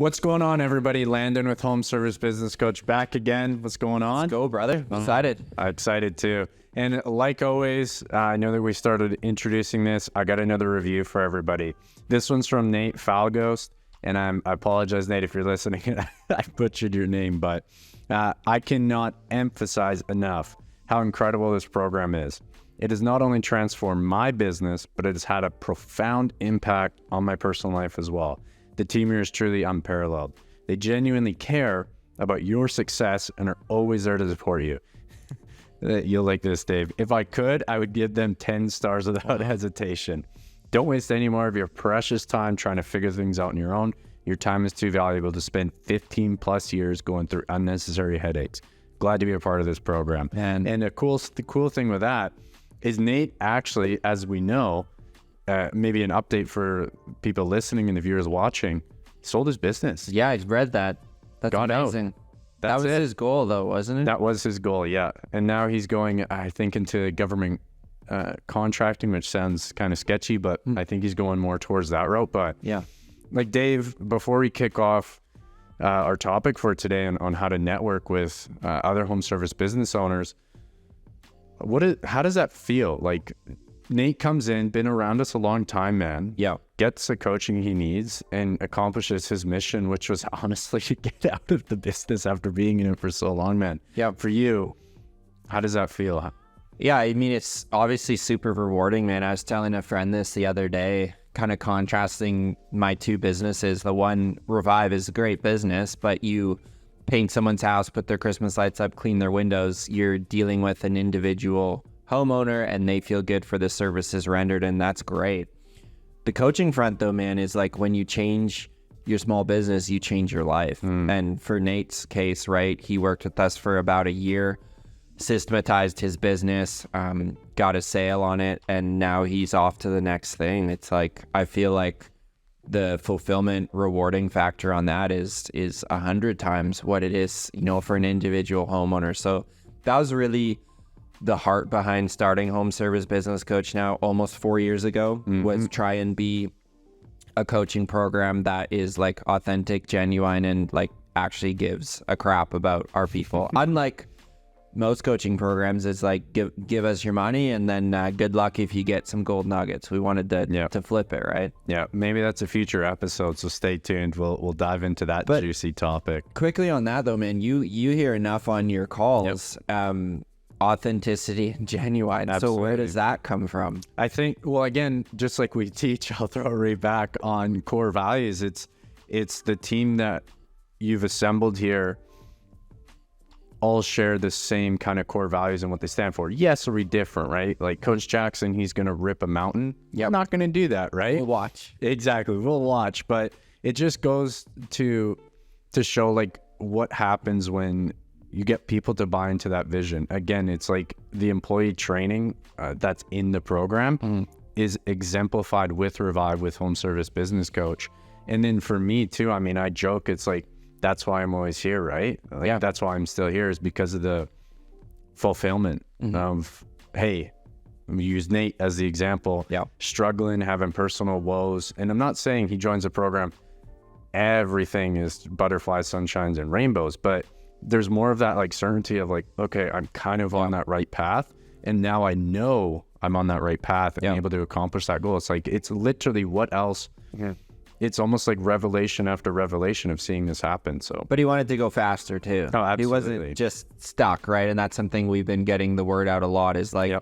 What's going on, everybody? Landon with Home Service Business Coach back again. What's going on? Let's go, brother. I'm excited. I'm excited too. And like always, I know that we started introducing this. I got another review for everybody. This one's from Nate Falghost. And I apologize, Nate, if you're listening. I butchered your name, but I cannot emphasize enough how incredible this program is. It has not only transformed my business, but it has had a profound impact on my personal life as well. The team here is truly unparalleled. They genuinely care about your success and are always there to support you. You'll like this, Dave. If I could, I would give them 10 stars without hesitation. Don't waste any more of your precious time trying to figure things out on your own. Your time is too valuable to spend 15 plus years going through unnecessary headaches. Glad to be a part of this program. And the cool thing with that is Nate actually, as we know, maybe an update for people listening and the viewers watching, sold his business. Yeah, I read that. That's Got amazing. out. That was his goal, though, wasn't it? That was his goal, yeah. And now he's going, I think, into government contracting, which sounds kind of sketchy, but I think he's going more towards that route. But yeah, like Dave, before we kick off our topic for today on how to network with other home service business owners, how does that feel? Like, Nate comes in, been around us a long time, man. Yeah. Gets the coaching he needs and accomplishes his mission, which was honestly to get out of the business after being in it for so long, man. Yeah. For you, how does that feel? Yeah, I mean, it's obviously super rewarding, man. I was telling a friend this the other day, kind of contrasting my two businesses. The one, Revive, is a great business, but you paint someone's house, put their Christmas lights up, clean their windows. You're dealing with an individual homeowner and they feel good for the services rendered, and that's great. The coaching front, though, man, is like when you change your small business, you change your life. And for Nate's case, right, he worked with us for about a year, systematized his business, got a sale on it, and now he's off to the next thing. It's like, I feel like the fulfillment rewarding factor on that is 100 times what it is, for an individual homeowner. So that was really the heart behind starting Home Service Business Coach now almost 4 years ago, was try and be a coaching program that is like authentic, genuine, and like actually gives a crap about our people. Unlike most coaching programs, it's like give us your money and then good luck if you get some gold nuggets. We wanted to flip it, right? Yeah, maybe that's a future episode, so stay tuned. We'll dive into that juicy topic. Quickly on that though, man, you hear enough on your calls. Authenticity and genuine. Absolutely. So where does that come from? I think, well, again, just like we teach, I'll throw it right back on core values. It's the team that you've assembled here all share the same kind of core values and what they stand for. Yes, it'll be different, right? Like Coach Jackson, he's going to rip a mountain. Yeah, I'm not going to do that, right? We'll watch. Exactly. We'll watch. But it just goes to show like what happens when you get people to buy into that vision. Again, it's like the employee training that's in the program is exemplified with Revive, with Home Service Business Coach. And then for me too, I mean, I joke, it's like, that's why I'm always here, right? Like, yeah. That's why I'm still here, is because of the fulfillment of, hey, we use Nate as the example, struggling, having personal woes. And I'm not saying he joins the program, everything is butterflies, sunshines, and rainbows, but there's more of that like certainty of like, okay, I'm kind of on that right path. And now I know I'm on that right path and able to accomplish that goal. It's like, it's literally what else? It's almost like revelation after revelation of seeing this happen. So, but he wanted to go faster too. Oh, absolutely. He wasn't just stuck, right? And that's something we've been getting the word out a lot is like,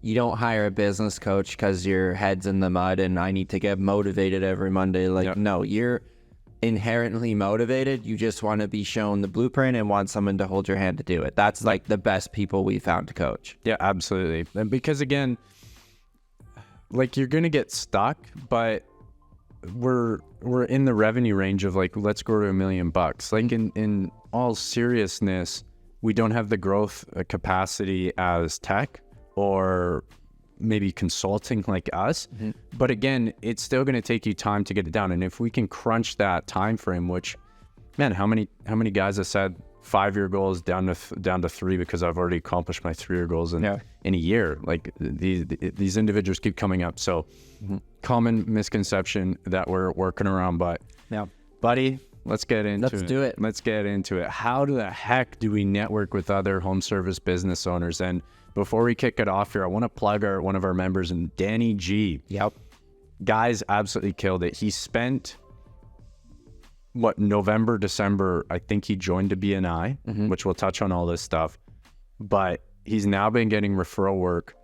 you don't hire a business coach because your head's in the mud and I need to get motivated every Monday. Like, no, you're inherently motivated. You just want to be shown the blueprint and want someone to hold your hand to do it. That's like the best people we found to coach. Yeah, absolutely. And because again, like you're going to get stuck, but we're in the revenue range of like, let's go to $1 million. Like in all seriousness, we don't have the growth capacity as tech or maybe consulting like us. But again, it's still going to take you time to get it down. And if we can crunch that time frame, which, man, how many guys have said 5-year goals down to 3 because I've already accomplished my 3-year goals in a year. Like these individuals keep coming up. So common misconception that we're working around, but buddy, let's get into it. Let's do it. Let's get into it. How the heck do we network with other home service business owners? And before we kick it off here, I want to plug one of our members, and Danny G. Yep. Guys absolutely killed it. He spent November, December, I think he joined a BNI, which we'll touch on all this stuff. But he's now been getting referral work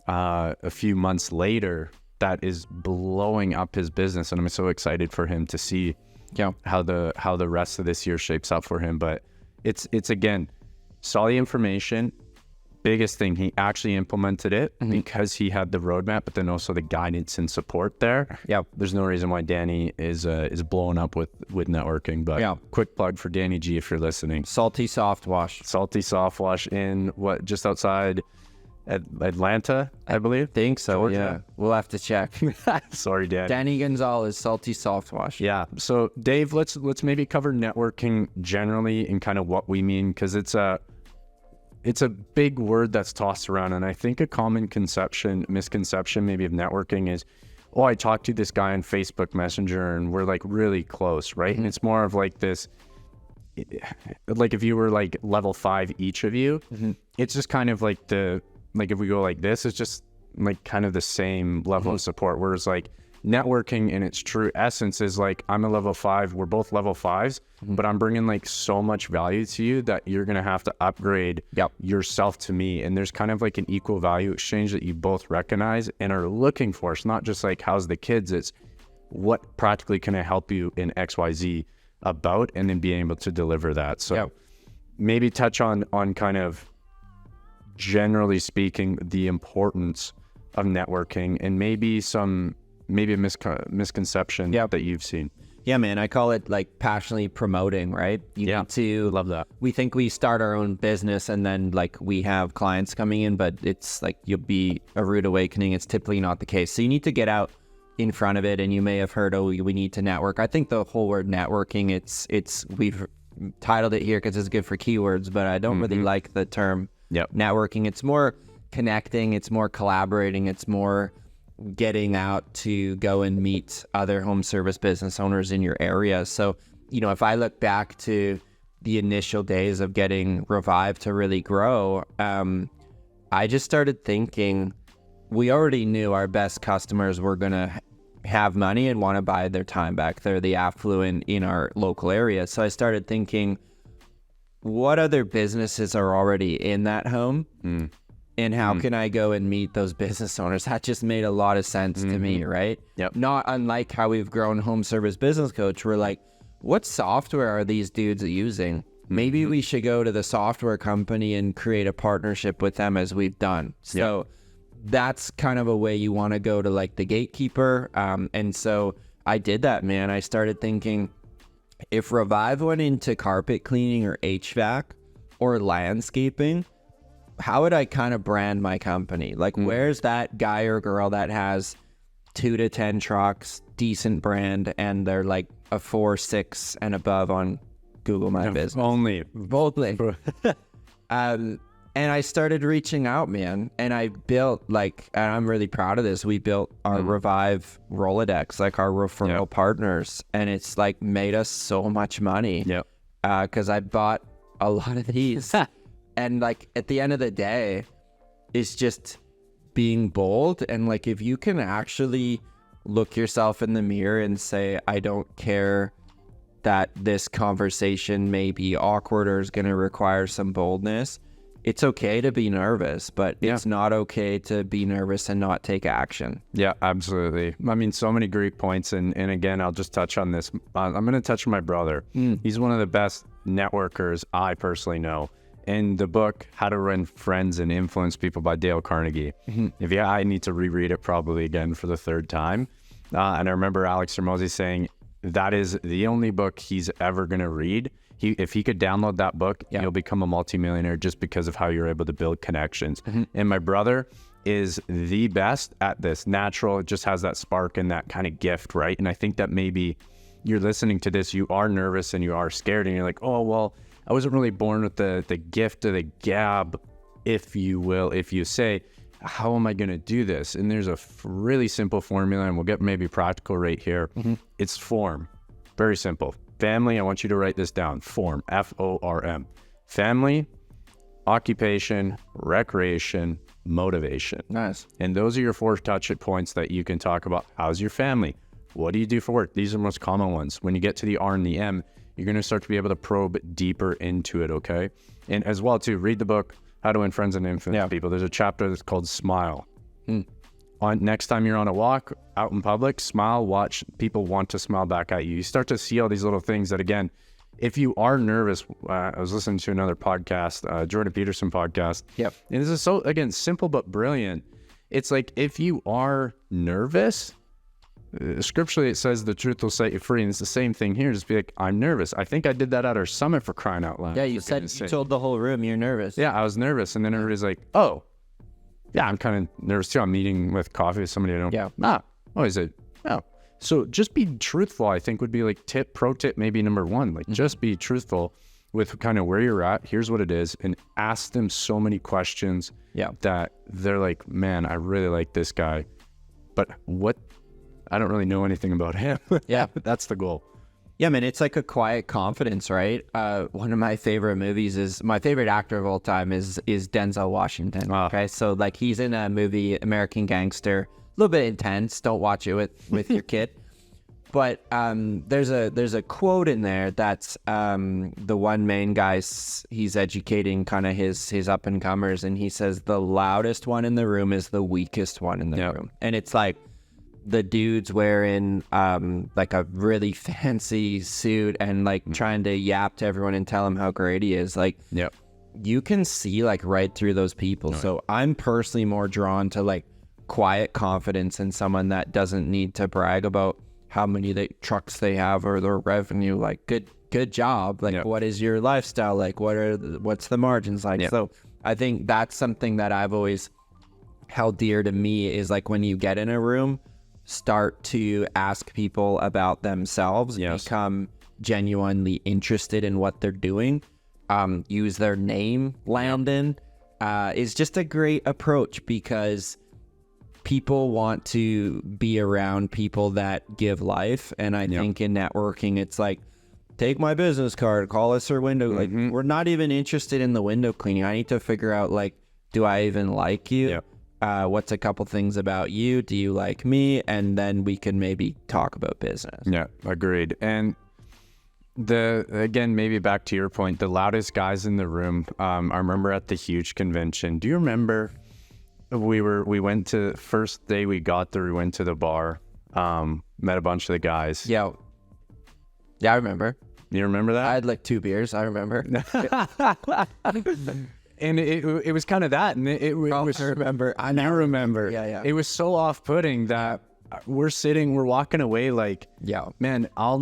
a few months later that is blowing up his business, and I'm so excited for him to see how the rest of this year shapes up for him. But it's again, saw the information. Biggest thing, he actually implemented it because he had the roadmap, but then also the guidance and support there. There's no reason why Danny is blowing up with networking. But quick plug for Danny G if you're listening. Salty Soft Wash in just outside Atlanta, I believe. Think so. Georgia. Yeah, we'll have to check. Sorry, Danny. Danny Gonzalez, Salty Soft Wash. Yeah. So Dave, let's maybe cover networking generally and kind of what we mean, because it's a big word that's tossed around. And I think a common misconception maybe of networking is, oh, I talked to this guy on Facebook Messenger and we're like really close, right? And it's more of like this, like if you were like level 5 each of you, it's just kind of like if we go like this, it's just like kind of the same level of support. Whereas like networking in its true essence is like, I'm a level 5, we're both level 5s, but I'm bringing like so much value to you that you're going to have to upgrade yourself to me. And there's kind of like an equal value exchange that you both recognize and are looking for. It's not just like, how's the kids? It's what practically can I help you in XYZ about, and then being able to deliver that. So maybe touch on kind of generally speaking, the importance of networking and maybe a misconception that you've seen. Yeah, man, I call it like passionately promoting, right? You need to love that. We think we start our own business and then like we have clients coming in, but it's like you'll be a rude awakening. It's typically not the case. So you need to get out in front of it, and you may have heard, oh, we need to network. I think the whole word networking, we've titled it here because it's good for keywords, but I don't really like the term networking. It's more connecting, it's more collaborating, it's more getting out to go and meet other home service business owners in your area. So, if I look back to the initial days of getting Revive to really grow, I just started thinking we already knew our best customers were going to have money and want to buy their time back. They're the affluent in our local area. So I started thinking, what other businesses are already in that home? And how can I go and meet those business owners? That just made a lot of sense to me, right? Not unlike how we've grown Home Service Business Coach. We're like, what software are these dudes using? Maybe we should go to the software company and create a partnership with them, as we've done. So that's kind of a way you want to go to like the gatekeeper. And so I did that, man. I started thinking, if Revive went into carpet cleaning or HVAC or landscaping, how would I kind of brand my company? Like, where's that guy or girl that has 2 to 10 trucks, decent brand, and they're like a 4, 6 and above on Google My Business? Only. And I started reaching out, man. And I built and I'm really proud of this. We built our Revive Rolodex, like our referral partners. And it's like made us so much money. Because I bought a lot of these. And like at the end of the day, it's just being bold. And like, if you can actually look yourself in the mirror and say, I don't care that this conversation may be awkward or is going to require some boldness. It's okay to be nervous, but it's not okay to be nervous and not take action. Yeah, absolutely. I mean, so many great points. And again, I'll just touch on this. I'm going to touch on my brother. He's one of the best networkers I personally know. In the book, How to Run Friends and Influence People by Dale Carnegie. I need to reread it probably again for the 3rd time. And I remember Alex Hormozi saying that is the only book he's ever going to read. If he could download that book, he'll become a multimillionaire just because of how you're able to build connections. And my brother is the best at this. Natural, just has that spark and that kind of gift, right? And I think that maybe you're listening to this, you are nervous and you are scared, and you're like, oh, well, I wasn't really born with the gift of the gab, if you will, if you say, how am I going to do this? And there's a really simple formula, and we'll get maybe practical right here. It's form. Very simple. family, I want you to write this down. Form, F-O-R-M. Family, occupation, recreation, motivation. Nice. And those are your 4 touch points that you can talk about. How's your family? What do you do for work? These are the most common ones. When you get to the R and the M, you're going to start to be able to probe deeper into it, okay? And as well, too, read the book, How to Win Friends and Influence People. There's a chapter that's called Smile. Next time you're on a walk out in public, smile, watch people want to smile back at you. You start to see all these little things that, again, if you are nervous, I was listening to another podcast, Jordan Peterson podcast. Yep. And this is so, again, simple but brilliant. It's like, if you are nervous, scripturally it says the truth will set you free. And it's the same thing here. Just be like, I'm nervous. I think I did that at our summit, for crying out loud. Yeah, you told the whole room you're nervous. Yeah, I was nervous. And then everybody's like, oh, yeah, I'm kind of nervous too. I'm meeting with coffee with somebody I don't. Yeah. Oh, is it? No. So just be truthful, I think, would be like pro tip, maybe number 1. Like, just be truthful with kind of where you're at. Here's what it is. And ask them so many questions that they're like, man, I really like this guy. But I don't really know anything about him. Yeah. That's the goal. Yeah, man, it's like a quiet confidence, right? One of my favorite movies is, my favorite actor of all time is Denzel Washington. Okay, so like, he's in a movie, American Gangster, a little bit intense. Don't watch it with your kid. But there's a quote in there that's the one main guy, he's educating kind of his up and comers, and he says the loudest one in the room is the weakest one in the room, and it's like, the dude's wearing like a really fancy suit and like trying to yap to everyone and tell him how great he is. Like, you can see like right through those people. So I'm personally more drawn to like quiet confidence in someone that doesn't need to brag about how many trucks they have or their revenue. Like, good job. Like, what is your lifestyle like? What's the margins like? So I think that's something that I've always held dear to me, is like, when you get in a room, start to ask people about themselves, become genuinely interested in what they're doing, use their name, Landon, is just a great approach, because people want to be around people that give life. And I think in networking, it's like, take my business card, call us our window. Like, we're not even interested in the window cleaning. I need to figure out, like, do I even like you? What's a couple things about you? Do you like me? And then we can maybe talk about business. Yeah, agreed. And again, maybe back to your point, the loudest guys in the room, I remember at the huge convention. Do you remember we went to, first day we got there, we went to the bar, met a bunch of the guys. Yeah, I remember. You remember that? I had like 2 beers, I remember. And it was kind of that, and it was. I now remember. Yeah. It was so off-putting that we're walking away like, man, we'll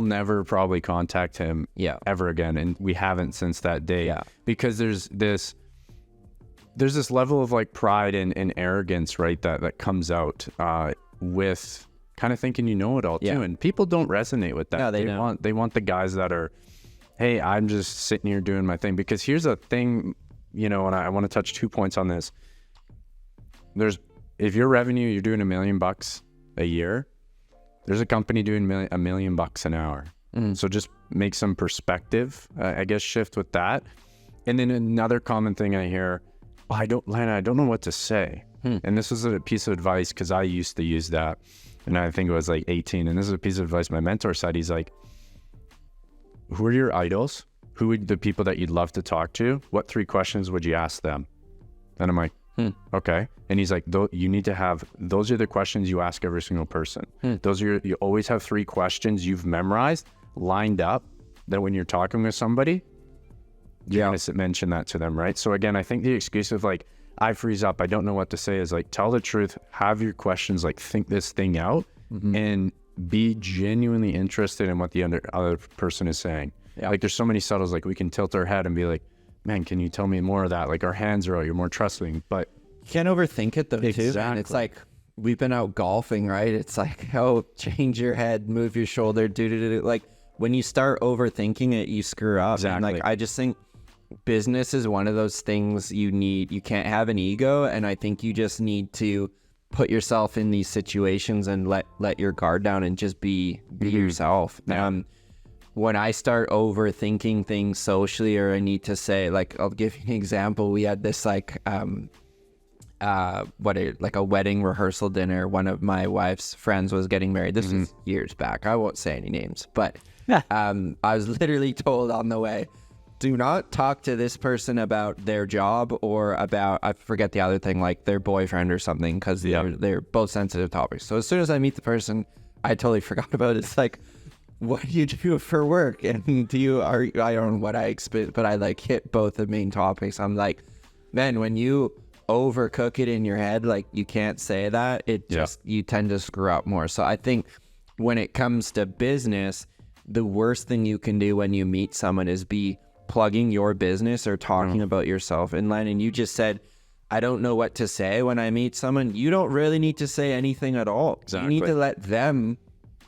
never probably contact him ever again, and we haven't since that day. Because there's this level of like pride and arrogance, right, that comes out with kind of thinking you know it all too, and people don't resonate with that. No, they want the guys that are, hey, I'm just sitting here doing my thing. Because here's a thing, and I want to touch 2 points on this. If your revenue, you're doing $1 million a year, there's a company doing $1 million an hour. So just make some perspective, I guess, shift with that. And then another common thing I hear, I don't know what to say. And this was a piece of advice, because I used to use that, and I think it was like 18. And this is a piece of advice my mentor said. He's like, who are your idols? Who are the people that you'd love to talk to? What 3 questions would you ask them? And I'm like, okay. And he's like, you need to have, those are the questions you ask every single person. You always have 3 questions you've memorized, lined up, that when you're talking with somebody, you're going to mention that to them, right? So again, I think the excuse of like, I freeze up, I don't know what to say, is like, tell the truth, have your questions, like, think this thing out, and be genuinely interested in what the other person is saying. Like, there's so many subtles, like, we can tilt our head and be like, man, can you tell me more of that? Like, our hands are out, you're more trusting, but you can't overthink it though, too. And it's like, we've been out golfing, right? It's like, oh, change your head, move your shoulder, do. Like, when you start overthinking it, you screw up. And like, I just think business is one of those things you can't have an ego. And I think you just need to put yourself in these situations and let your guard down and just be yourself. When I start overthinking things socially, or I need to say, like, I'll give you an example. We had this like a wedding rehearsal dinner. One of my wife's friends was getting married. This was years back. I won't say any names, but I was literally told on the way, do not talk to this person about their job or about, I forget the other thing, like their boyfriend or something, because they're both sensitive topics. So as soon as I meet the person, I totally forgot about it. It's like, what do you do for work? And I don't know what I expect, but I like hit both the main topics. I'm like, man, when you overcook it in your head, like you can't say that, you tend to screw up more. So I think when it comes to business, the worst thing you can do when you meet someone is be plugging your business or talking about yourself. And Landon, you just said, I don't know what to say when I meet someone. You don't really need to say anything at all. Exactly. You need to let them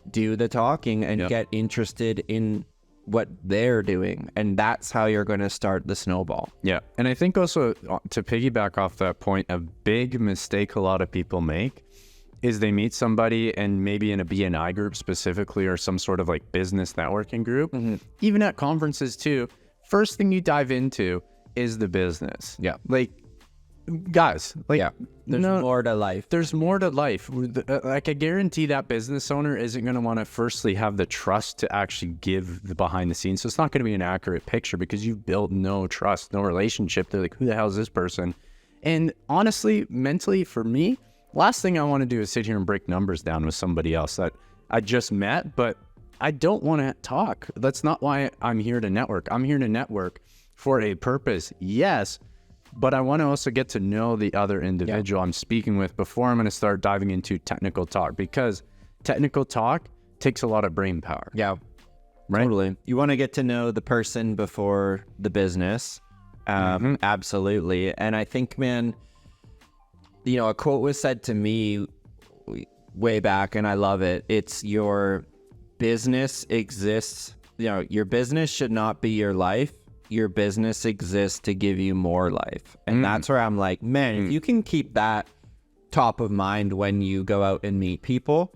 do the talking and get interested in what they're doing, and that's how you're going to start the snowball. Yeah, and I think also to piggyback off that point, a big mistake a lot of people make is they meet somebody, and maybe in a BNI group specifically, or some sort of like business networking group, even at conferences too, first thing you dive into is the business. Yeah. Like, guys, like, there's more to life. There's more to life. Like, I guarantee that business owner isn't going to want to firstly have the trust to actually give the behind the scenes. So it's not going to be an accurate picture because you've built no trust, no relationship. They're like, who the hell is this person? And honestly, mentally for me, last thing I want to do is sit here and break numbers down with somebody else that I just met, but I don't want to talk. That's not why I'm here to network. I'm here to network for a purpose. Yes. But I want to also get to know the other individual I'm speaking with before I'm going to start diving into technical talk, because technical talk takes a lot of brain power. Yeah, right? Totally. You want to get to know the person before the business. Absolutely. And I think, man, you know, a quote was said to me way back, and I love it. It's your business exists. You know, your business should not be your life. Your business exists to give you more life. And that's where I'm like, man, if you can keep that top of mind when you go out and meet people,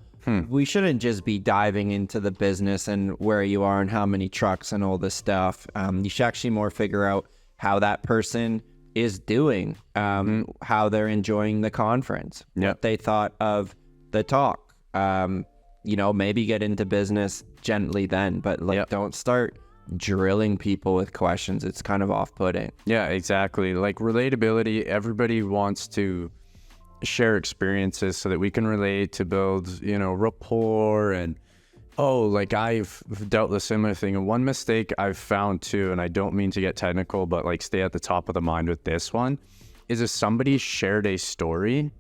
we shouldn't just be diving into the business and where you are and how many trucks and all this stuff. You should actually more figure out how that person is doing, how they're enjoying the conference, what they thought of the talk. You know, maybe get into business gently then, but like don't start drilling people with questions. It's kind of off-putting. Yeah, exactly. Like relatability, everybody wants to share experiences so that we can relate, to build, you know, rapport. And like I've dealt with a similar thing. And one mistake I've found too, and I don't mean to get technical, but like stay at the top of the mind with this one, is if somebody shared a story,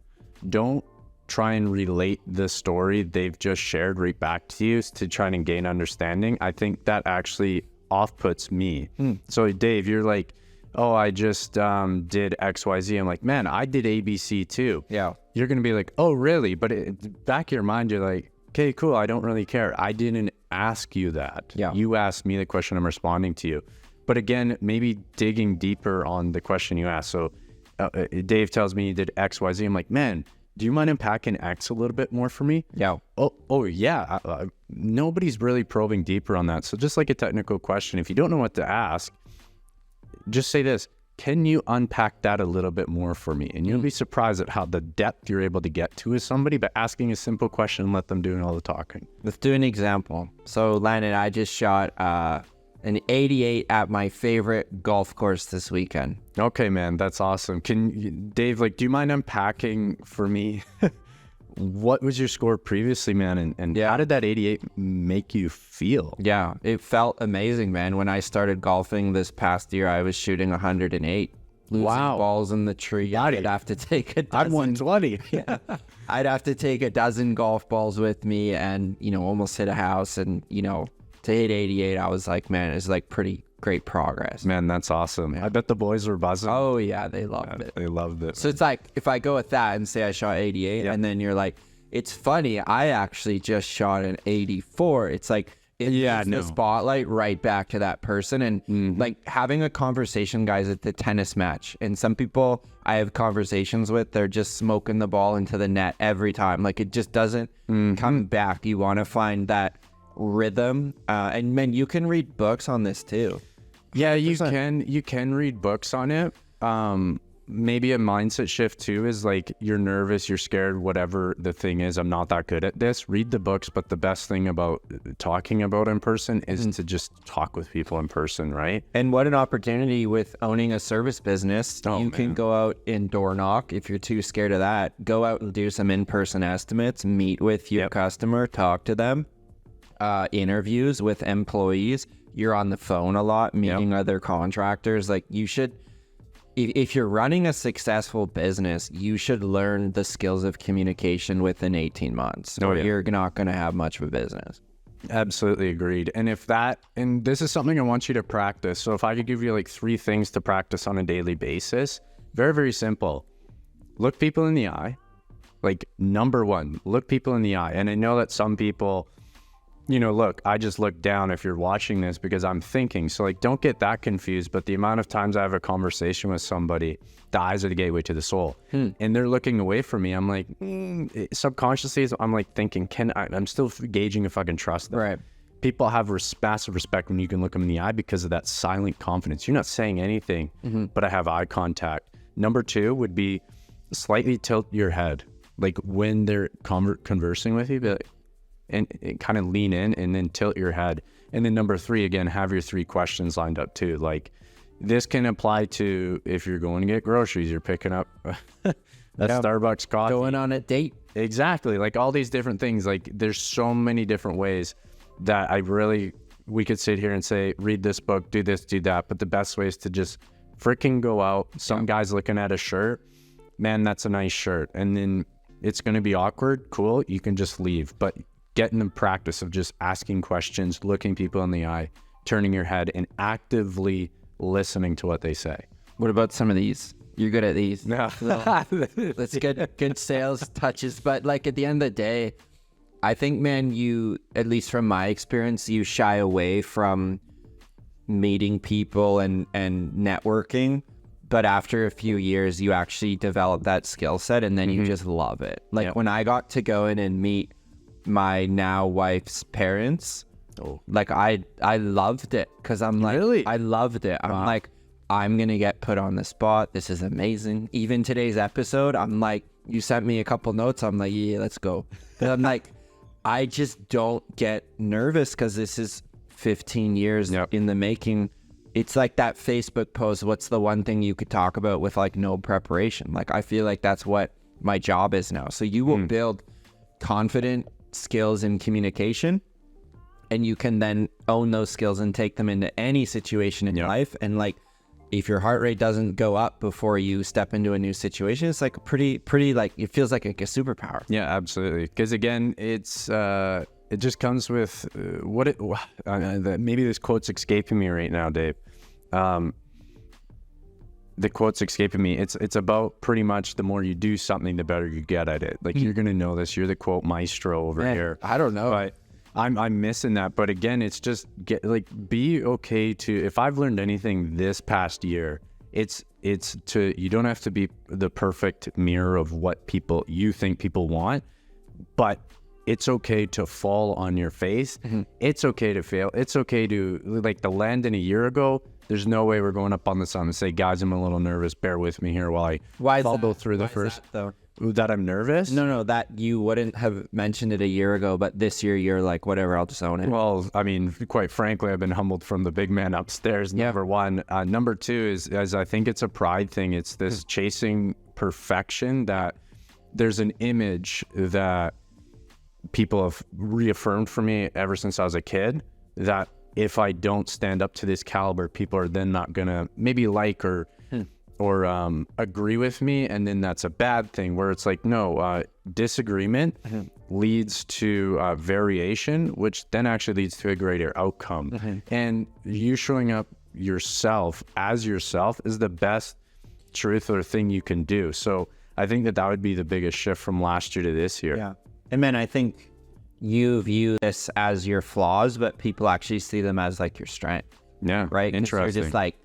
don't try and relate the story they've just shared right back to you to try and gain understanding. I think that actually off-puts me. So Dave, you're like, oh, I just did XYZ. I'm like, man, I did ABC too. Yeah. You're going to be like, oh, really? But back of your mind, you're like, okay, cool. I don't really care. I didn't ask you that. Yeah. You asked me the question. I'm responding to you. But again, maybe digging deeper on the question you asked. So Dave tells me you did XYZ. I'm like, man, do you mind unpacking X a little bit more for me? Yeah. Oh yeah. Nobody's really probing deeper on that. So just like a technical question, if you don't know what to ask, just say this: can you unpack that a little bit more for me? And you'll be surprised at how the depth you're able to get to with somebody by asking a simple question and let them do all the talking. Let's do an example. So Landon, I just shot an 88 at my favorite golf course this weekend. Okay, man, that's awesome. Dave, like, do you mind unpacking for me what was your score previously, man? And how did that 88 make you feel? Yeah, it felt amazing, man. When I started golfing this past year, I was shooting 108. Losing balls in the tree. I'd have to take a dozen. I'm 120. Yeah. I'd have to take a dozen golf balls with me and, you know, almost hit a house. And, you know, to hit 88, I was like, man, it's like pretty great progress. Man, that's awesome. Yeah. I bet the boys were buzzing. Oh, yeah, they loved it. They loved it. So it's like, if I go with that and say I shot 88, and then you're like, it's funny, I actually just shot an 84. It's like, it Yeah, moves the spotlight right back to that person. And like having a conversation, guys, at the tennis match. And some people I have conversations with, they're just smoking the ball into the net every time. Like it just doesn't come back. You want to find that rhythm. And man, you can read books on this too. Yeah, you can read books on it. Maybe a mindset shift too is like you're nervous, you're scared, whatever the thing is. I'm not that good at this. Read the books, but the best thing about talking about in person is to just talk with people in person, right? And what an opportunity with owning a service business. You can go out and door knock if you're too scared of that. Go out and do some in-person estimates, meet with your customer, talk to them, interviews with employees. You're on the phone a lot, meeting other contractors. Like you should, if you're running a successful business, you should learn the skills of communication within 18 months. Or you're not going to have much of a business. Absolutely agreed. And and this is something I want you to practice. So if I could give you like 3 things to practice on a daily basis, very, very simple. Look people in the eye. Like number 1, look people in the eye. And I know that some people, look, I just look down if you're watching this because I'm thinking. So like, don't get that confused. But the amount of times I have a conversation with somebody, the eyes are the gateway to the soul, and they're looking away from me. I'm like, subconsciously, I'm like thinking, I'm still gauging if I can trust them. Right. People have massive respect when you can look them in the eye because of that silent confidence. You're not saying anything, but I have eye contact. Number 2 would be slightly tilt your head. Like when they're conversing with you, but and kind of lean in and then tilt your head. And then number 3, again, have your 3 questions lined up too. Like this can apply to if you're going to get groceries, you're picking up that Starbucks coffee. Going on a date. Exactly. Like all these different things. Like there's so many different ways that we could sit here and say, read this book, do this, do that. But the best way is to just freaking go out. Some guy's looking at a shirt. Man, that's a nice shirt. And then it's going to be awkward. Cool. You can just leave. But get in the practice of just asking questions, looking people in the eye, turning your head, and actively listening to what they say. What about some of these? You're good at these. No. That's good sales touches. But like at the end of the day, I think, man, you, at least from my experience, you shy away from meeting people and networking. But after a few years, you actually develop that skill set and then you just love it. Like when I got to go in and meet my now wife's parents, like I loved it because I'm like, really? I loved it. I'm like, I'm gonna get put on the spot. This is amazing. Even today's episode, I'm like, you sent me a couple notes. I'm like, yeah, let's go. But I'm like, I just don't get nervous because this is 15 years in the making. It's like that Facebook post, what's the one thing you could talk about with like no preparation? Like I feel like that's what my job is now. So you will build confident skills in communication, and you can then own those skills and take them into any situation in life. And like if your heart rate doesn't go up before you step into a new situation, it's like pretty like it feels like a superpower. Yeah, absolutely. Because again, it's it just comes with maybe this quote's escaping me right now, Dave. The quote's escaping me. It's about pretty much the more you do something, the better you get at it. Like you're gonna know this. You're the quote maestro over here. I don't know. But I'm missing that. But again, it's just be okay to. If I've learned anything this past year, it's to, you don't have to be the perfect mirror of what you think people want, but it's okay to fall on your face. It's okay to fail. It's okay to, like the Landon a year ago, there's no way we're going up on the sun and say, guys, I'm a little nervous. Bear with me here while I go through the first. That I'm nervous? No, that you wouldn't have mentioned it a year ago, but this year you're like, whatever, I'll just own it. Well, I mean, quite frankly, I've been humbled from the big man upstairs, number 1. Number 2 is I think it's a pride thing. It's this chasing perfection, that there's an image that people have reaffirmed for me ever since I was a kid, that if I don't stand up to this caliber, people are then not gonna maybe like or agree with me, and then that's a bad thing. Where it's like, no, disagreement leads to variation, which then actually leads to a greater outcome. And you showing up yourself as yourself is the best truth or thing you can do. So I think that would be the biggest shift from last year to this year. Yeah. And man, I think you view this as your flaws, but people actually see them as like your strength, Yeah. right? 'Cause Interesting. you're just like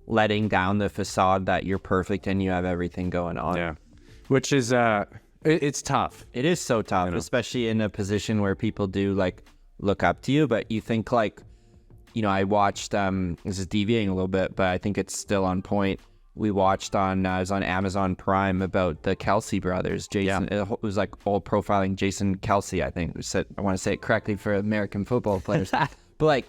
letting down the facade that you're perfect and you have everything going on. Yeah. Which is, it's tough. It is so tough, especially in a position where people do like look up to you, but you think like, you know, I watched, this is deviating a little bit, but I think it's still on point. We watched on, it was on Amazon Prime about the Kelsey brothers. Jason, it was like all profiling Jason Kelsey, I think. I want to say it correctly for American football players. But like,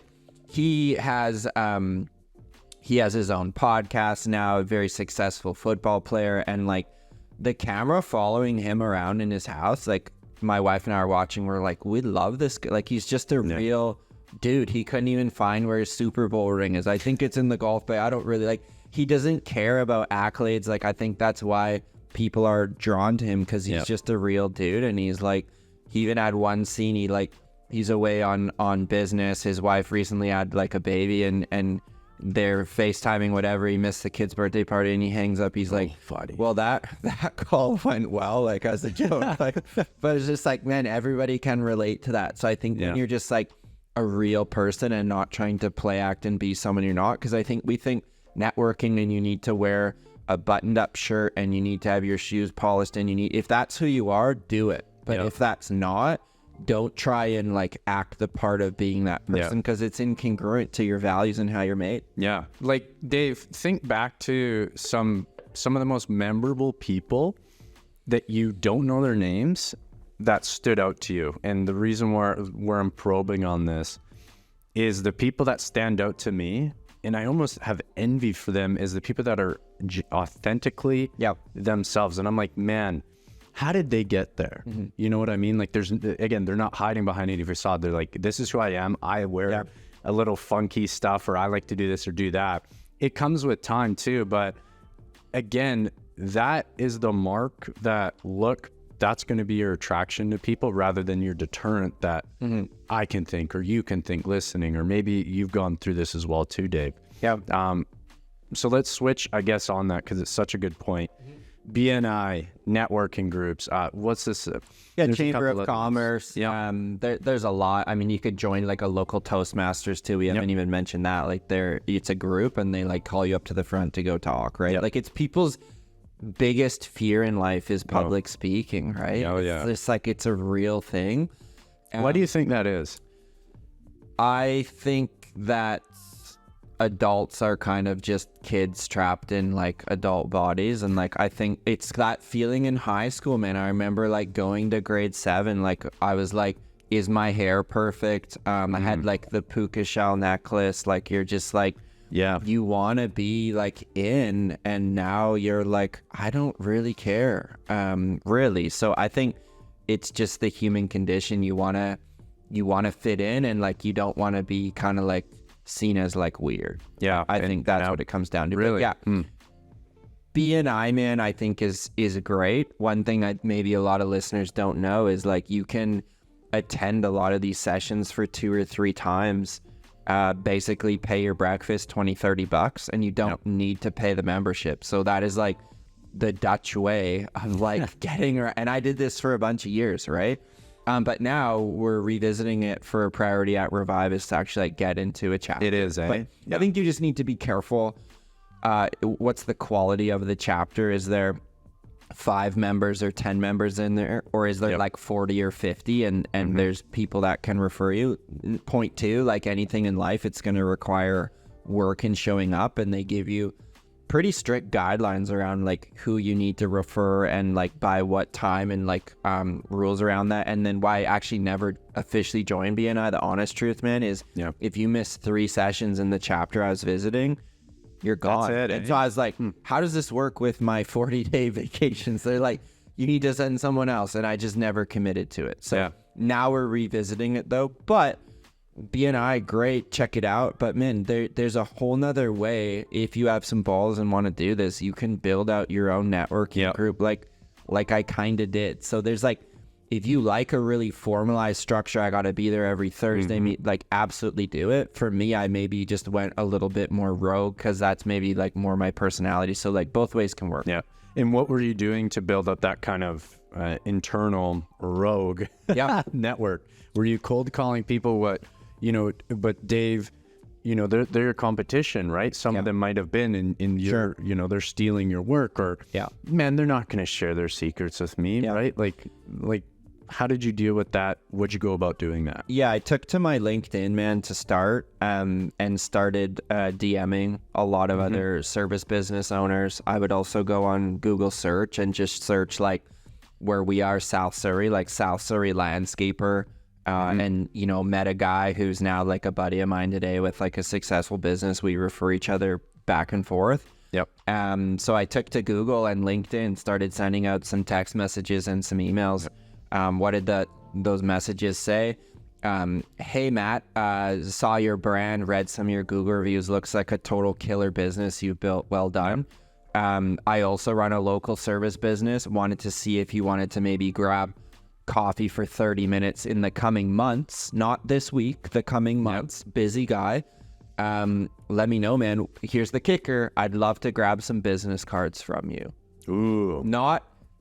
he has his own podcast now, a very successful football player. And like the camera following him around in his house, like my wife and I are watching, we're like, we love this guy. Like, he's just a real dude. He couldn't even find where his Super Bowl ring is. I think it's in the golf bay. I don't really like, he doesn't care about accolades. Like, I think that's why people are drawn to him, because he's just a real dude. And he's like, he even had one scene, he's away on business. His wife recently had like a baby, and they're FaceTiming, whatever. He missed the kid's birthday party, and he hangs up. He's like, funny. well, that call went well, like, as a joke. Like, but it's just like, man, everybody can relate to that. So I think when you're just like a real person and not trying to play act and be someone you're not, because I think we think networking and you need to wear a buttoned up shirt and you need to have your shoes polished, and if that's who you are, do it. But if that's not, don't try and like act the part of being that person, because it's incongruent to your values and how you're made. Yeah. Like, Dave, think back to some of the most memorable people that you don't know their names that stood out to you. And the reason where I'm probing on this is the people that stand out to me, and I almost have envy for them, is the people that are authentically themselves. And I'm like, man, how did they get there? You know what I mean? Like, they're not hiding behind any facade. They're like, this is who I am. I wear a little funky stuff, or I like to do this or do that. It comes with time too. But again, that is the mark that's going to be your attraction to people, rather than your deterrent that I can think, or you can think listening, or maybe you've gone through this as well too, Dave. Yeah. So let's switch, I guess, on that, because it's such a good point. BNI, networking groups. What's this? Chamber of Commerce. There's a lot. I mean, you could join like a local Toastmasters too. We haven't even mentioned that. Like, it's a group, and they like call you up to the front to go talk, right? Like, it's people's biggest fear in life is public speaking, right? Oh yeah. It's like, it's a real thing. Why do you think that is? I think that adults are kind of just kids trapped in like adult bodies, and like, I think it's that feeling in high school, man. I remember like going to grade 7, like I was like, is my hair perfect? I had like the puka shell necklace. Like, you're just like, you want to be like in, and now you're like, I don't really care, really. So I think it's just the human condition. You want to fit in, and like, you don't want to be kind of like seen as like weird. I think that's what it comes down to. Really? BNI, man, I think is great. One thing that maybe a lot of listeners don't know is like, you can attend a lot of these sessions for 2 or 3 times, basically pay your breakfast $20-$30, and you don't need to pay the membership. So that is like the Dutch way of like getting, and I did this for a bunch of years, right? But now we're revisiting it for a priority at Revive, is to actually like get into a chapter. It is, eh? But I think you just need to be careful. What's the quality of the chapter? Is there 5 members or 10 members in there, or is there like 40 or 50, and there's people that can refer you? Point 2, like anything in life, it's going to require work and showing up, and they give you pretty strict guidelines around like who you need to refer, and like by what time, and like rules around that. And then why I actually never officially joined BNI, the honest truth, man, is if you miss 3 sessions in the chapter I was visiting, you're gone. That's it, and so I was like, how does this work with my 40-day vacations? They're like, you need to send someone else, and I just never committed to it. So now we're revisiting it though. But BNI, great, check it out. But man, there's a whole nother way. If you have some balls and want to do this, you can build out your own networking group, like I kind of did. So there's like, if you like a really formalized structure, I got to be there every Thursday, like absolutely do it. For me, I maybe just went a little bit more rogue, because that's maybe like more my personality. So like, both ways can work. Yeah. And what were you doing to build up that kind of internal rogue Yeah. network. Were you cold calling people? But Dave, they're your competition, right? Some of them might have been in your, they're stealing your work, or man, they're not going to share their secrets with me, right? Like, how did you deal with that? What'd you go about doing that? Yeah, I took to my LinkedIn, man, to start and started DMing a lot of other service business owners. I would also go on Google search and just search like where we are, South Surrey, like South Surrey landscaper. And, met a guy who's now like a buddy of mine today with like a successful business. We refer each other back and forth. Yep. So I took to Google and LinkedIn, started sending out some text messages and some emails. What did those messages say? Hey, Matt, saw your brand, read some of your Google reviews. Looks like a total killer business you built. Well done. I also run a local service business. Wanted to see if you wanted to maybe grab coffee for 30 minutes in the coming months, not this week, the coming months. Busy guy. Let me know, man. Here's the kicker. I'd love to grab some business cards from you. Ooh.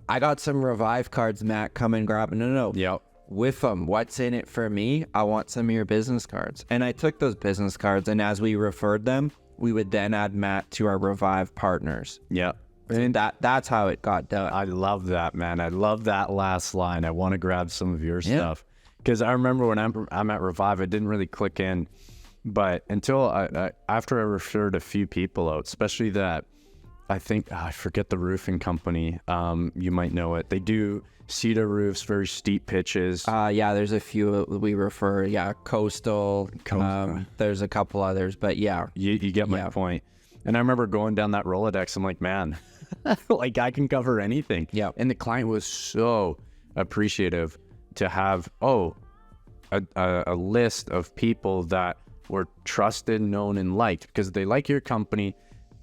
I got some Revive cards, Matt. Come and grab them. No. Yep. With them. What's in it for me? I want some of your business cards. And I took those business cards, and as we referred them, we would then add Matt to our Revive partners. Yep. And that's how it got done. I love that, man. I love that last line. I want to grab some of your stuff. Because I remember when I'm at Revive, it didn't really click in. But until after I referred a few people out, especially that, I think, I forget the roofing company. You might know it. They do cedar roofs, very steep pitches. There's a few we refer. Yeah, Coastal. There's a couple others, but yeah. You get my point. And I remember going down that Rolodex. I'm like, man, like I can cover anything. Yeah. And the client was so appreciative to have, a list of people that were trusted, known, and liked, because they like your company.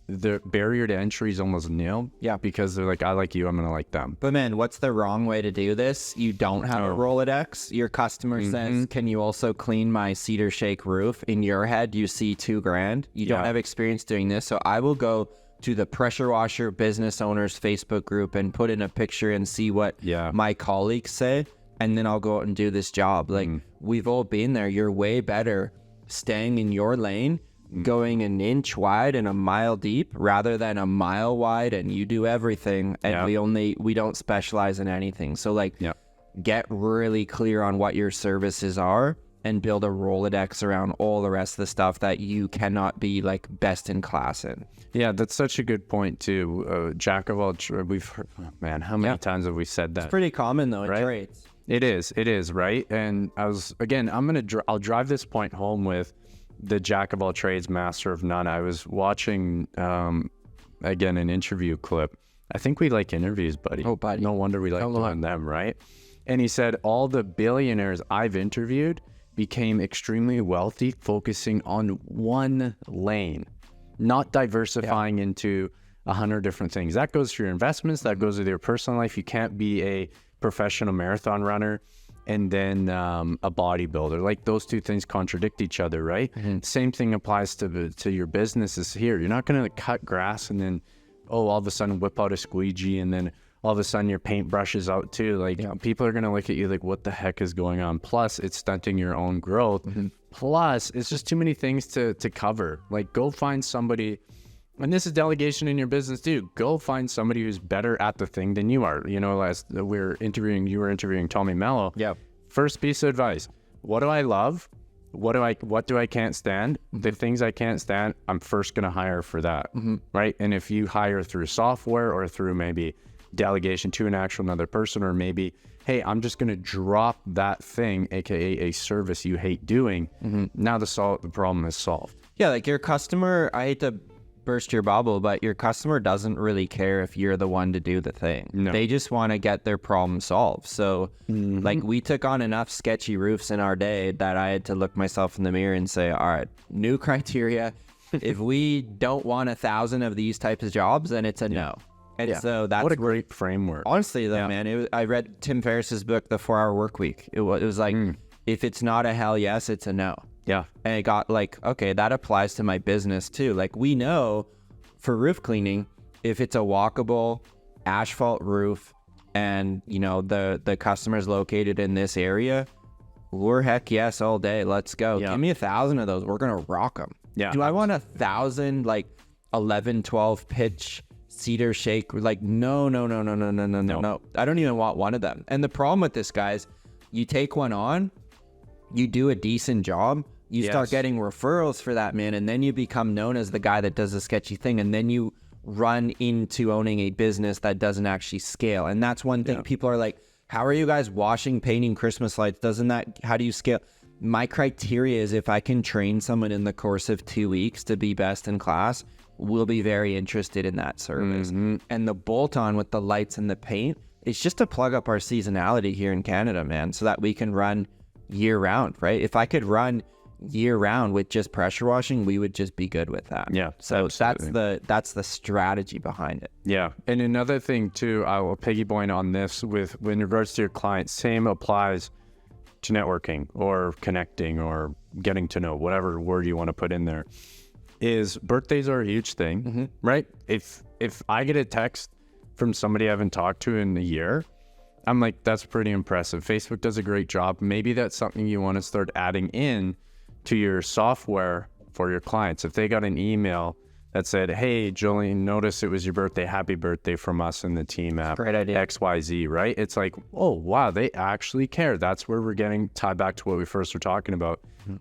The barrier to entry is almost nil. Yeah. Because they're like, I like you, I'm going to like them. But man, what's the wrong way to do this? You don't have a Rolodex. Your customer says, can you also clean my cedar shake roof? In your head, you see $2,000. You don't have experience doing this. So I will go to the Pressure Washer Business Owners Facebook group and put in a picture and see what my colleagues say. And then I'll go out and do this job. Like we've all been there. You're way better staying in your lane, going an inch wide and a mile deep rather than a mile wide and you do everything and we don't specialize in anything. So like get really clear on what your services are and build a Rolodex around all the rest of the stuff that you cannot be like best in class in. Yeah, that's such a good point too. Jack of all trades. We've heard, man, how many times have we said that? It's pretty common though, right? In trades. It is, right? And I'll drive this point home with the Jack of all trades, master of none. I was watching, again, an interview clip. I think we like interviews, buddy. Oh, buddy. No wonder we like doing them, right? And he said, all the billionaires I've interviewed became extremely wealthy, focusing on one lane, not diversifying into 100 different things. That goes for your investments. That goes with your personal life. You can't be a professional marathon runner and then a bodybuilder. Like those two things contradict each other, right? Same thing applies to your businesses here. You're not going to cut grass and then, all of a sudden whip out a squeegee and then all of a sudden your paintbrush is out too. Like people are going to look at you like, what the heck is going on? Plus it's stunting your own growth. Plus it's just too many things to cover. Like go find somebody, and this is delegation in your business too. Go find somebody who's better at the thing than you are. You know, as you were interviewing Tommy Mello. Yeah. First piece of advice: what do I love? What do I can't stand? The things I can't stand, I'm first going to hire for that, right? And if you hire through software or through maybe delegation to an actual another person, or maybe, hey, I'm just going to drop that thing, aka a service you hate doing. Now the problem is solved. Yeah, like your customer, I hate to burst your bubble, but your customer doesn't really care if you're the one to do the thing. No. They just want to get their problem solved. So like we took on enough sketchy roofs in our day that I had to look myself in the mirror and say, all right, new criteria. If we don't want 1,000 of these types of jobs, then it's a no. And so that's what a great framework. Honestly though, man, I read Tim Ferriss's book, The 4-Hour Workweek. It was like, if it's not a hell yes, it's a no. Yeah. And it got like, okay, that applies to my business too. Like we know for roof cleaning, if it's a walkable asphalt roof and you know the customer's located in this area, we're heck yes all day. Let's go. Yeah. Give me 1,000 of those. We're gonna rock them. Yeah. Do I want 1,000 like 11, 12 pitch cedar shake? Like no. I don't even want one of them. And the problem with this, guys, you take one on, you do a decent job, you start getting referrals for that, man, and then you become known as the guy that does a sketchy thing, and then you run into owning a business that doesn't actually scale. And that's one thing. People are like, how are you guys washing, painting Christmas lights? How do you scale? My criteria is if I can train someone in the course of 2 weeks to be best in class, we'll be very interested in that service. And the bolt on with the lights and the paint, it's just to plug up our seasonality here in Canada, man, so that we can run year round, right? If I could run year round with just pressure washing, we would just be good with that. Yeah, so absolutely. that's the strategy behind it. Yeah. And another thing too, I will piggyback on this with in regards to your clients, same applies to networking or connecting or getting to know, whatever word you want to put in there, is birthdays are a huge thing, right? If I get a text from somebody I haven't talked to in a year, I'm like, that's pretty impressive. Facebook does a great job. Maybe that's something you want to start adding in to your software for your clients. If they got an email that said, hey, Jolene, notice it was your birthday. Happy birthday from us and the team app. Great idea. XYZ, right? It's like, oh, wow, they actually care. That's where we're getting tied back to what we first were talking about.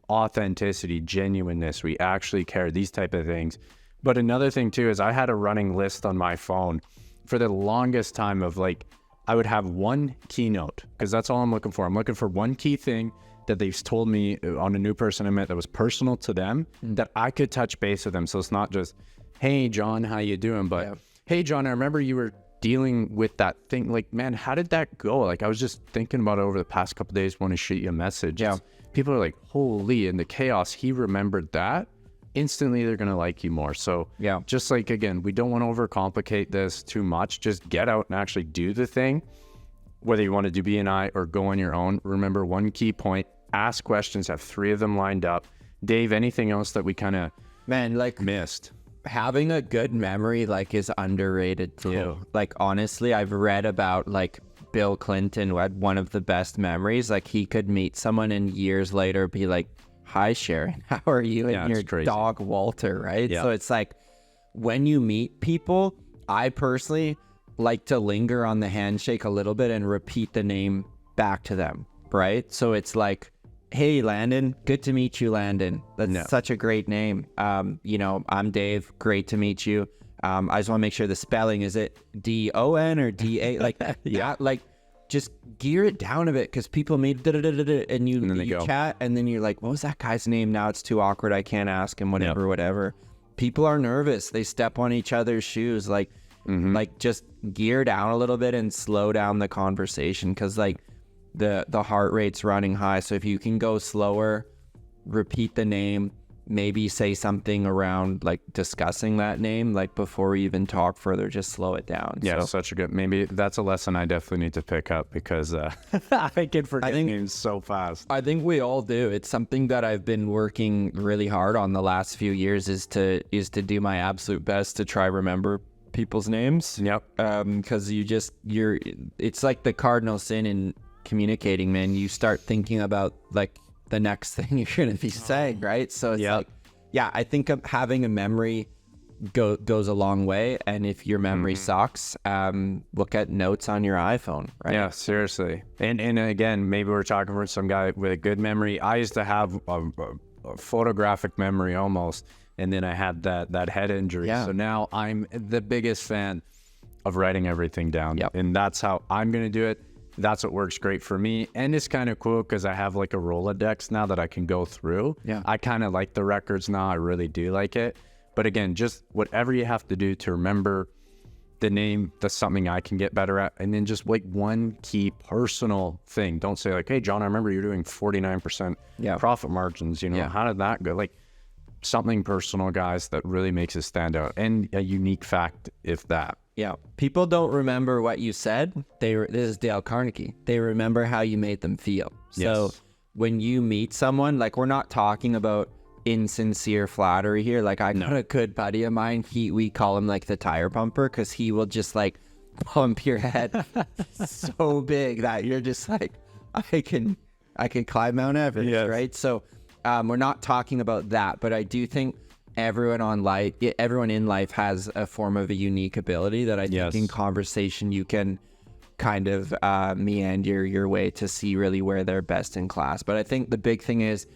Authenticity, genuineness. We actually care, these type of things. But another thing too is I had a running list on my phone for the longest time of like, I would have one keynote because that's all I'm looking for. I'm looking for one key thing that they've told me on a new person I met that was personal to them that I could touch base with them. So it's not just, hey, John, how you doing? But hey, John, I remember you were dealing with that thing. Like, man, how did that go? Like, I was just thinking about it over the past couple of days, want to shoot you a message. Yeah. People are like, holy, in the chaos, he remembered that. Instantly, they're going to like you more. So just like, again, we don't want to overcomplicate this too much. Just get out and actually do the thing. Whether you want to do BNI or go on your own, remember one key point, ask questions, have 3 of them lined up. Dave, anything else that we kind of missed? Having a good memory is underrated too. Like, honestly, I've read about Bill Clinton, who had one of the best memories. Like, he could meet someone and years later be like, hi, Sharon, how are you? And your dog, Walter, right? Yeah. So it's like, when you meet people, I personally like to linger on the handshake a little bit and repeat the name back to them, right? So it's like, hey, Landon, good to meet you, Landon. That's such a great name. I'm Dave, great to meet you. I just want to make sure the spelling, is it D-O-N or D-A? Just gear it down a bit because people meet and you chat and then you're like, what was that guy's name? Now it's too awkward. I can't ask him, whatever. People are nervous. They step on each other's shoes. Just gear down a little bit and slow down the conversation because the heart rate's running high. So if you can go slower, repeat the name, maybe say something around discussing that name, before we even talk further, just slow it down. Yeah, such a good, maybe that's a lesson I definitely need to pick up because I can forget names so fast. I think we all do. It's something that I've been working really hard on the last few years is to do my absolute best to try remember people's names. Yep. Because it's like the cardinal sin in communicating, man. You start thinking about the next thing you're going to be saying, right? So it's I think having a memory goes a long way. And if your memory sucks, look at notes on your iPhone, right? Yeah, seriously. And again, maybe we're talking for some guy with a good memory. I used to have a photographic memory almost, and then I had that head injury. Yeah. So now I'm the biggest fan of writing everything down. Yep. And that's how I'm going to do it. That's what works great for me. And it's kind of cool because I have a Rolodex now that I can go through. Yeah. I kind of like the records now. I really do like it. But again, just whatever you have to do to remember the name, that's something I can get better at. And then just one key personal thing. Don't say hey, John, I remember you're doing 49% profit margins. How did that go? Something personal, guys, that really makes it stand out. And a unique fact, if that. Yeah. People don't remember what you said. This is Dale Carnegie. They remember how you made them feel. So when you meet someone, we're not talking about insincere flattery here. I got a good buddy of mine. We call him the tire pumper because he will just bump your head so big that you're just like, I can climb Mount Everest, Yes. right? So we're not talking about that, but I do think everyone in life has a form of a unique ability that I think Yes. in conversation you can kind of meander your way to see really where they're best in class. But I think the big thing is,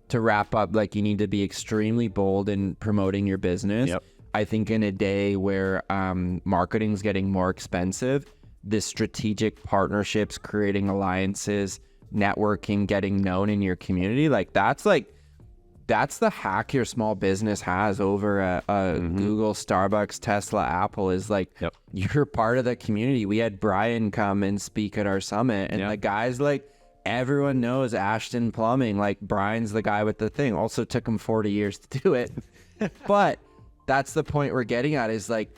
to wrap up, like, you need to be extremely bold in promoting your business. Yep. I think in a day where marketing is getting more expensive, the strategic partnerships, creating alliances, networking, getting known in your community, that's the hack your small business has over a Google, Starbucks, Tesla, Apple, is like, Yep. you're part of the community. We had Brian come and speak at our summit, and Yeah. the guys, like, everyone knows Ashton Plumbing. Like, Brian's the guy with the thing. Also took him 40 years to do it. But that's the point we're getting at, is like,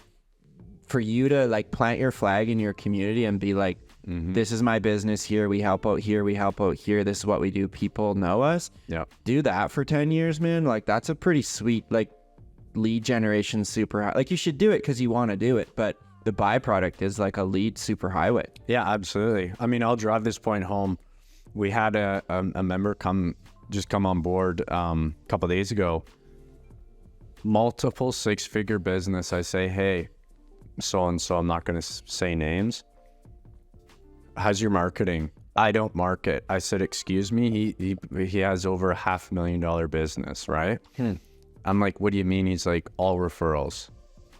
for you to like plant your flag in your community and be like, this is my business here. We help out here. We help out here. This is what we do. People know us. Yeah. Do that for 10 years, man. Like, that's a pretty sweet, like, lead generation super high. Like, you should do it because you want to do it. But the byproduct is like a lead super highway. Yeah, absolutely. I mean, I'll drive this point home. We had a member come on board a couple days ago. Multiple six-figure business. I say, hey, so-and-so, I'm not going to say names. How's your marketing? I don't market. I said, excuse me, he has over $500,000 business, right? I'm like, what do you mean? He's like, all referrals.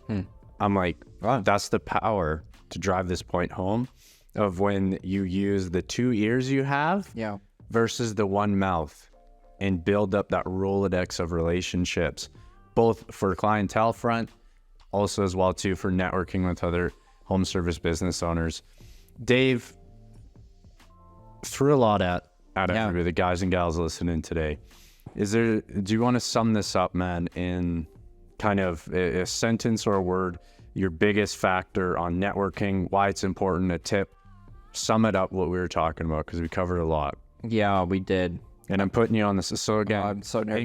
I'm like, Wow. that's the power to drive this point home of when you use the 2 ears you have Yeah. versus the one mouth and build up that Rolodex of relationships, both for clientele front, also as well too for networking with other home service business owners. Dave threw a lot at everybody, the guys and gals listening today. Do you want to sum this up, man, in kind of a sentence or a word, your biggest factor on networking, why it's important, a tip? Sum it up what we were talking about, because we covered a lot. Yeah, we did. And I'm putting you on this. So again, I'm so nervous.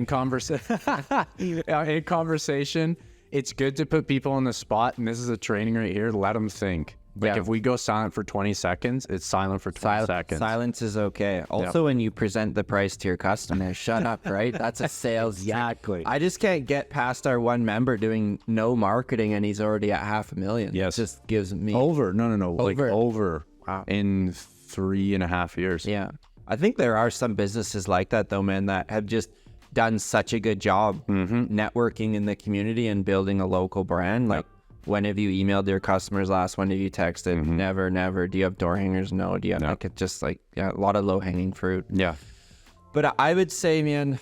in conversation, it's good to put people on the spot. And this is a training right here. Let them think. Like, Yeah. if we go silent for 20 seconds, it's silent for 20 seconds. Silence is okay. Also, when you present the price to your customer, shut up, right? That's a sales. Exactly. I just can't get past our one member doing no marketing and he's already at $500,000. Yes. It just gives me Over. No. Like Over. over Wow. in 3.5 years. Yeah. I think there are some businesses like that, though, man, that have just done such a good job networking in the community and building a local brand. Like, when have you emailed your customers last? When have you texted? Never. Do you have door hangers? No. Do you have like, it's just like, yeah, a lot of low hanging fruit. Yeah. But I would say, man,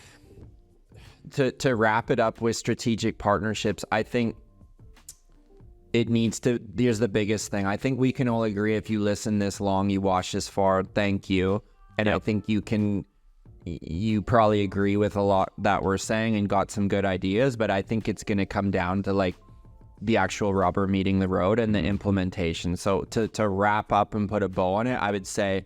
to wrap it up with strategic partnerships, I think it needs to, here's the biggest thing. I think we can all agree, if you listen this long, you watch this far, thank you. And I think you probably agree with a lot that we're saying and got some good ideas, but I think it's going to come down to like the actual rubber meeting the road and the implementation. So to wrap up and put a bow on it, I would say,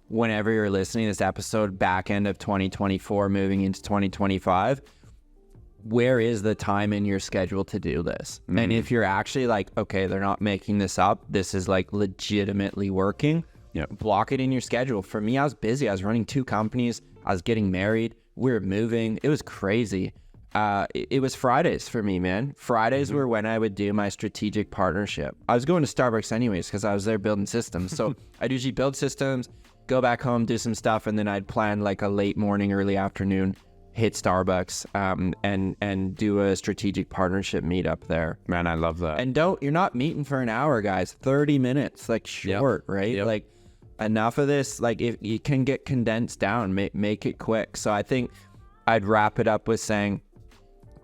whenever you're listening to this episode, back end of 2024, moving into 2025, where is the time in your schedule to do this? And if you're actually like, okay, they're not making this up, this is like legitimately working, block it in your schedule. For me, I was busy. I was running 2 companies. I was getting married. We were moving. It was crazy. It was Fridays for me, man. Fridays were when I would do my strategic partnership. I was going to Starbucks anyways because I was there building systems. So I'd usually build systems, go back home, do some stuff, and then I'd plan like a late morning, early afternoon, hit Starbucks, and do a strategic partnership meetup there. Man, I love that. And you're not meeting for an hour, guys. 30 minutes, like short, right? Yep. Like, enough of this, like, if you can get condensed down, make it quick. So I think I'd wrap it up with saying,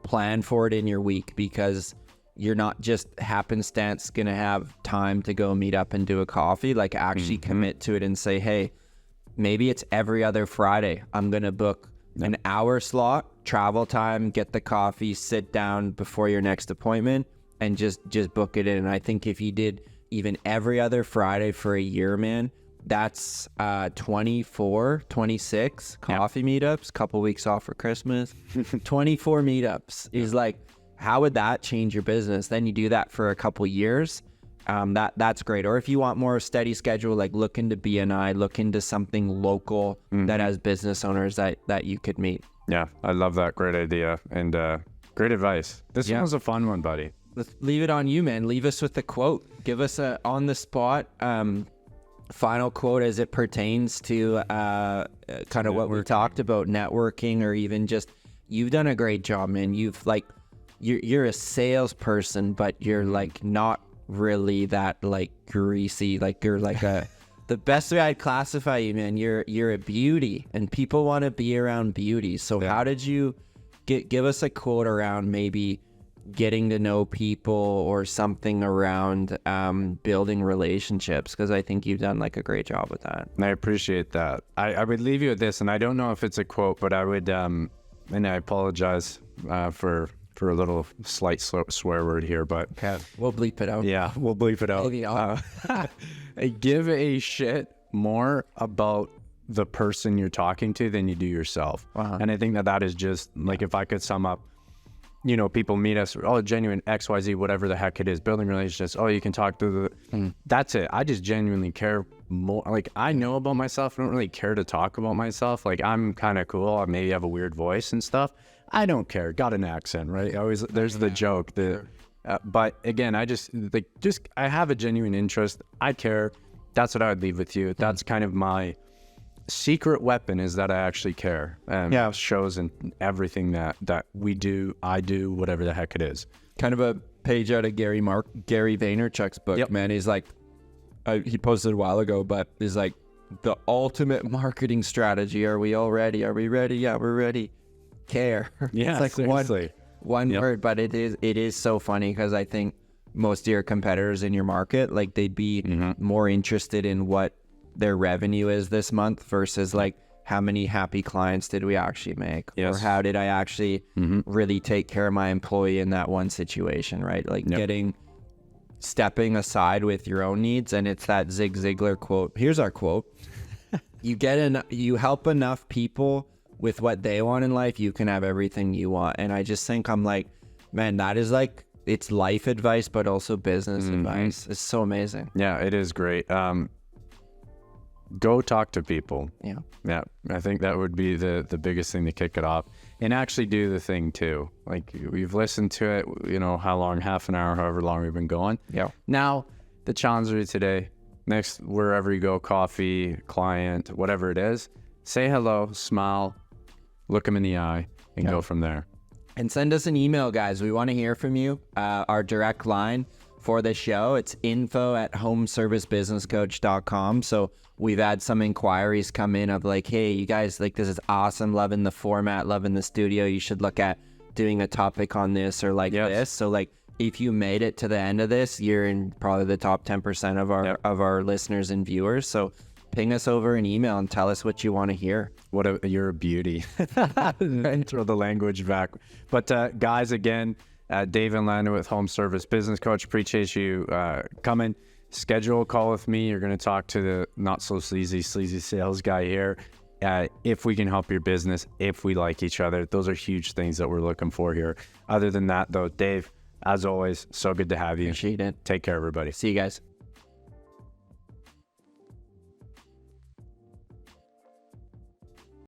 plan for it in your week, because you're not just happenstance going to have time to go meet up and do a coffee. Like, actually commit to it and say, hey, maybe it's every other Friday. I'm going to book an hour slot, travel time, get the coffee, sit down before your next appointment, and just book it in. And I think if you did even every other Friday for a year, man, that's 24, 26 coffee meetups, couple weeks off for Christmas, 24 meetups is like, how would that change your business? Then you do that for a couple years, that's great. Or if you want more steady schedule, like look into BNI, look into something local that has business owners that you could meet. Yeah, I love that. Great idea and great advice. This one was a fun one, buddy. Let's leave it on you, man. Leave us with the quote. Give us a on the spot final quote as it pertains to kind of what we talked about, networking, or even just you've done a great job, man. You've like you're a salesperson, but you're like not really that like greasy. Like you're like a the best way I'd classify you, man. You're a beauty, and people want to be around beauty. So how did you give us a quote around maybe getting to know people or something around building relationships, because I think you've done like a great job with that. And I appreciate that. I would leave you with this, and I don't know if it's a quote, but I would, and I apologize for a little slight swear word here, but Okay, we'll bleep it out. yeah, we'll bleep it out. Maybe I'll- Give a shit more about the person you're talking to than you do yourself. And I think that is just like, if I could sum up, you know, people meet us, oh, genuine XYZ, whatever the heck it is, building relationships. Oh, you can talk to that's it. I just genuinely care more. Like, I know about myself. I don't really care to talk about myself. Like, I'm kind of cool. I maybe have a weird voice and stuff. I don't care. Got an accent, right? Always, there's the joke. But again, I I have a genuine interest. I care. That's what I would leave with you. That's kind of my secret weapon, is that I actually care. Shows in everything that we do, I do, whatever the heck it is. Kind of a page out of Gary Vaynerchuk's book, man. He's like, he posted a while ago, but he's like, the ultimate marketing strategy. Are we all ready? Are we ready? Yeah, we're ready. Care. Yeah, it's like seriously. one word, but it is so funny, because I think most of your competitors in your market, like they'd be more interested in what their revenue is this month versus like how many happy clients did we actually make, or how did I actually really take care of my employee in that one situation, right? Like stepping aside with your own needs. And it's that Zig Ziglar quote. Here's our quote. You help enough people with what they want in life, you can have everything you want. And I just think, I'm like, man, that is like, it's life advice, but also business advice. It's so amazing. Yeah, it is great. Go talk to people. Yeah, I think that would be the biggest thing to kick it off, and actually do the thing too. Like, we've listened to it, you know, how long, half an hour, however long we've been going. Now the challenge of today, next, wherever you go, coffee, client, whatever it is, say hello, smile, look them in the eye, and go from there. And send us an email, guys. We want to hear from you. Our direct line for the show, it's info@homeservicebusinesscoach.com. So we've had some inquiries come in of like, hey, you guys, like, this is awesome, loving the format, loving the studio. You should look at doing a topic on this or like this. So like, if you made it to the end of this, you're in probably the top 10% of our listeners and viewers. So ping us over an email and tell us what you want to hear. You're a beauty. And throw the language back. But guys, again, Dave and Lando with Home Service Business Coach. Appreciate you coming. Schedule a call with me. You're going to talk to the not so sleazy sales guy here. If we can help your business, if we like each other, those are huge things that we're looking for here. Other than that, though, Dave, as always, so good to have you. Appreciate it. Take care, everybody. See you guys.